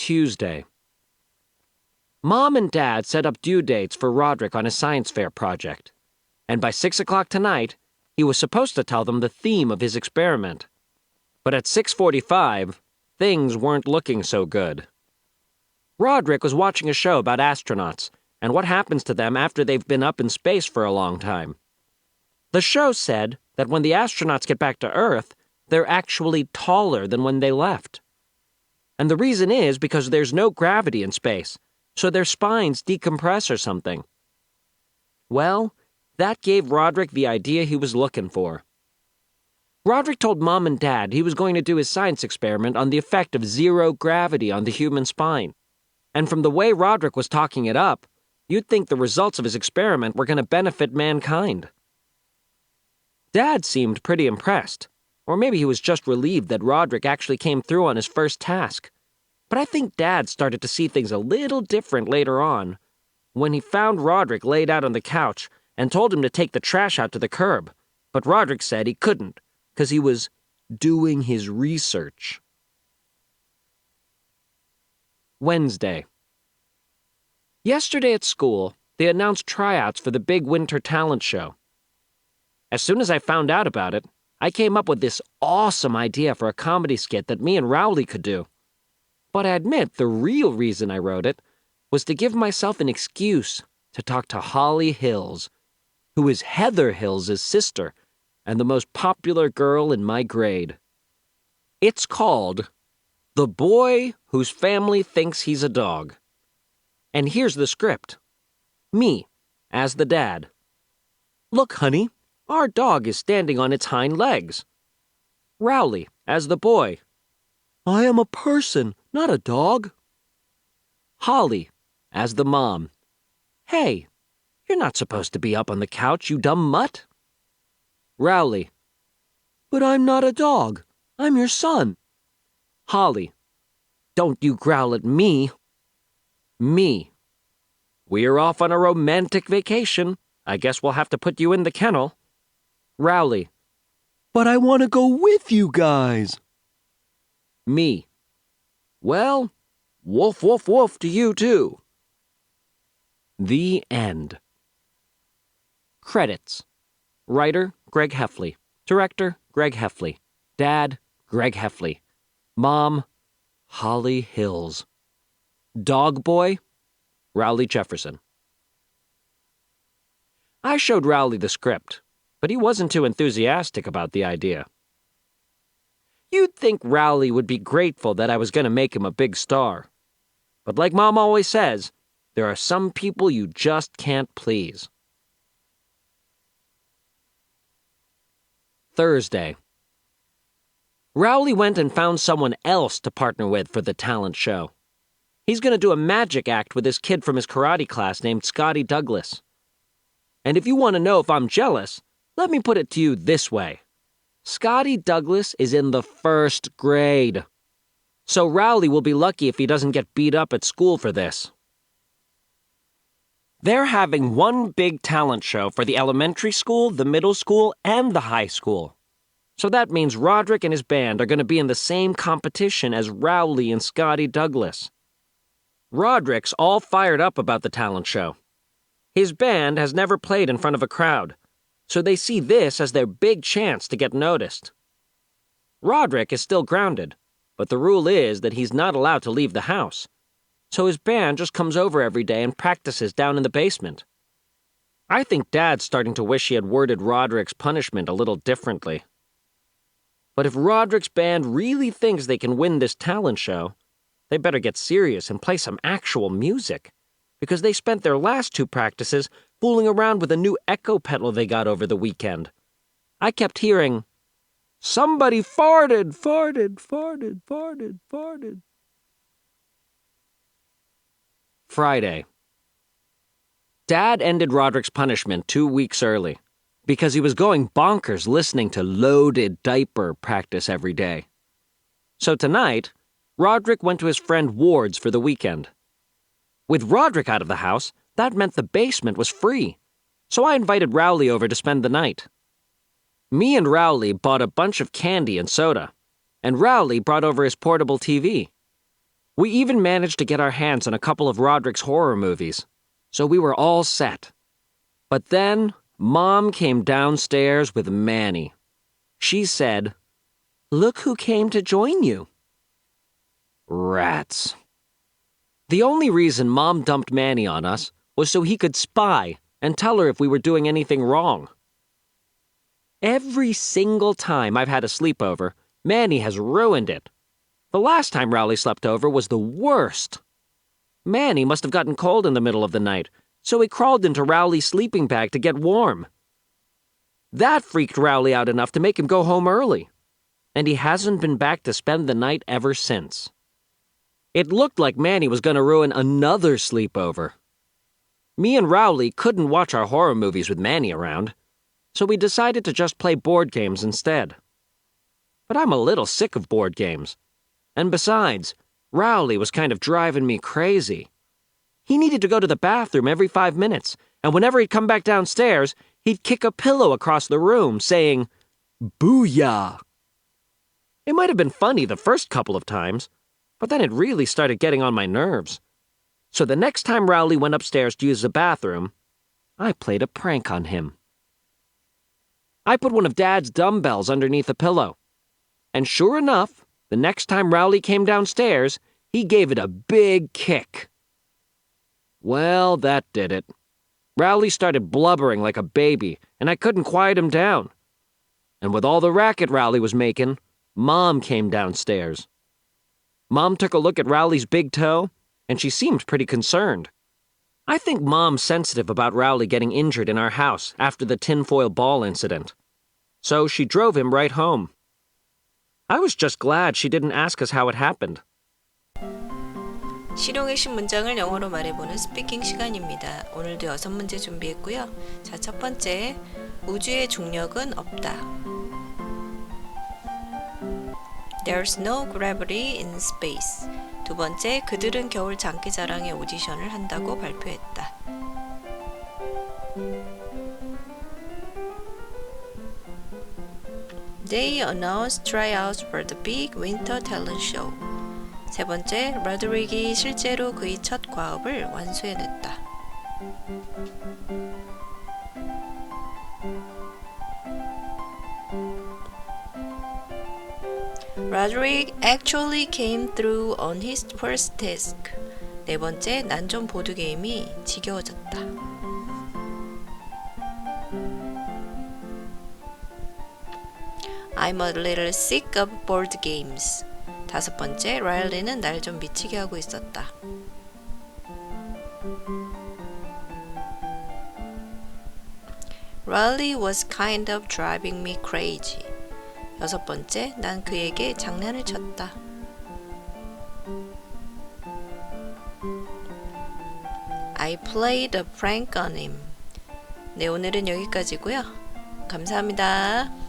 Tuesday. Mom and Dad set up due dates for Roderick on his science fair project, and by 6 o'clock tonight, he was supposed to tell them the theme of his experiment. But at 6:45, things weren't looking so good. Roderick was watching a show about astronauts and what happens to them after they've been up in space for a long time. The show said that when the astronauts get back to Earth, they're actually taller than when they left. And the reason is because there's no gravity in space, so their spines decompress or something. Well, that gave Roderick the idea he was looking for. Roderick told Mom and Dad he was going to do his science experiment on the effect of zero gravity on the human spine. And from the way Roderick was talking it up, you'd think the results of his experiment were going to benefit mankind. Dad seemed pretty impressed, or maybe he was just relieved that Roderick actually came through on his first task. But I think Dad started to see things a little different later on, when he found Roderick laid out on the couch and told him to take the trash out to the curb. But Roderick said he couldn't, because he was doing his research. Wednesday. Yesterday at school, they announced tryouts for the big winter talent show. As soon as I found out about it, I came up with this awesome idea for a comedy skit that me and Rowley could do. But I admit the real reason I wrote it was to give myself an excuse to talk to Holly Hills, who is Heather Hills' sister and the most popular girl in my grade. It's called The Boy Whose Family Thinks He's a Dog. And here's the script. Me, as the dad. Look, honey, our dog is standing on its hind legs. Rowley, as the boy. I am a person, not a dog. Holly, as the mom. Hey, you're not supposed to be up on the couch, you dumb mutt. Rowley. But I'm not a dog. I'm your son. Holly. Don't you growl at me. Me. We're off on a romantic vacation. I guess we'll have to put you in the kennel. Rowley. But I want to go with you guys. Me. Well, woof, woof, woof to you, too. The end. Credits. Writer, Greg Heffley. Director, Greg Heffley. Dad, Greg Heffley. Mom, Holly Hills. Dog boy, Rowley Jefferson. I showed Rowley the script, but he wasn't too enthusiastic about the idea. You'd think Rowley would be grateful that I was going to make him a big star. But like Mom always says, there are some people you just can't please. Thursday. Rowley went and found someone else to partner with for the talent show. He's going to do a magic act with this kid from his karate class named Scotty Douglas. And if you want to know if I'm jealous, let me put it to you this way. Scotty Douglas is in the 1st grade. So Rowley will be lucky if he doesn't get beat up at school for this. They're having one big talent show for the elementary school, the middle school, and the high school. So that means Roderick and his band are going to be in the same competition as Rowley and Scotty Douglas. Roderick's all fired up about the talent show. His band has never played in front of a crowd, so they see this as their big chance to get noticed. Roderick is still grounded, but the rule is that he's not allowed to leave the house, so his band just comes over every day and practices down in the basement. I think Dad's starting to wish he had worded Roderick's punishment a little differently. But if Roderick's band really thinks they can win this talent show, they better get serious and play some actual music, because they spent their last 2 practices fooling around with a new echo pedal they got over the weekend. I kept hearing, "Somebody farted, farted, farted, farted, farted." Friday. Dad ended Roderick's punishment 2 weeks early, because he was going bonkers listening to Loaded Diaper practice every day. So tonight, Roderick went to his friend Ward's for the weekend. With Roderick out of the house, that meant the basement was free, so I invited Rowley over to spend the night. Me and Rowley bought a bunch of candy and soda, and Rowley brought over his portable TV. We even managed to get our hands on a couple of Roderick's horror movies, so we were all set. But then, Mom came downstairs with Manny. She said, "Look who came to join you." Rats. The only reason Mom dumped Manny on us was so he could spy and tell her if we were doing anything wrong. Every single time I've had a sleepover, Manny has ruined it. The last time Rowley slept over was the worst. Manny must have gotten cold in the middle of the night, so he crawled into Rowley's sleeping bag to get warm. That freaked Rowley out enough to make him go home early, and he hasn't been back to spend the night ever since. It looked like Manny was going to ruin another sleepover. Me and Rowley couldn't watch our horror movies with Manny around, so we decided to just play board games instead. But I'm a little sick of board games. And besides, Rowley was kind of driving me crazy. He needed to go to the bathroom every 5 minutes, and whenever he'd come back downstairs, he'd kick a pillow across the room, saying, "Booyah!" It might have been funny the first couple of times, but then it really started getting on my nerves. So the next time Rowley went upstairs to use the bathroom, I played a prank on him. I put one of Dad's dumbbells underneath the pillow. And sure enough, the next time Rowley came downstairs, he gave it a big kick. Well, that did it. Rowley started blubbering like a baby, and I couldn't quiet him down. And with all the racket Rowley was making, Mom came downstairs. Mom took a look at Rowley's big toe, and she seemed pretty concerned. I think Mom's sensitive about Rowley getting injured in our house after the tinfoil ball incident. So she drove him right home. I was just glad she didn't ask us how it happened. 실용 핵심 문장을 영어로 말해보는 스피킹 시간입니다. 오늘도 6문제 준비했고요. 자, 첫 번째, 우주의 중력은 없다. There's no gravity in space. 두 번째, 그들은 겨울 장기자랑의 오디션을 한다고 발표했다. They announced tryouts for the big winter talent show. 세 번째, Roderick이 실제로 그의 첫 과업을 완수해냈다. Roderick actually came through on his first task. 네 번째, 난 좀 보드게임이 지겨워졌다. I'm a little sick of board games. 다섯 번째, 라일리는 날 좀 미치게 하고 있었다. Riley was kind of driving me crazy. 여섯 번째, 난 그에게 장난을 쳤다. I played a prank on him. 네, 오늘은 여기까지고요. 감사합니다.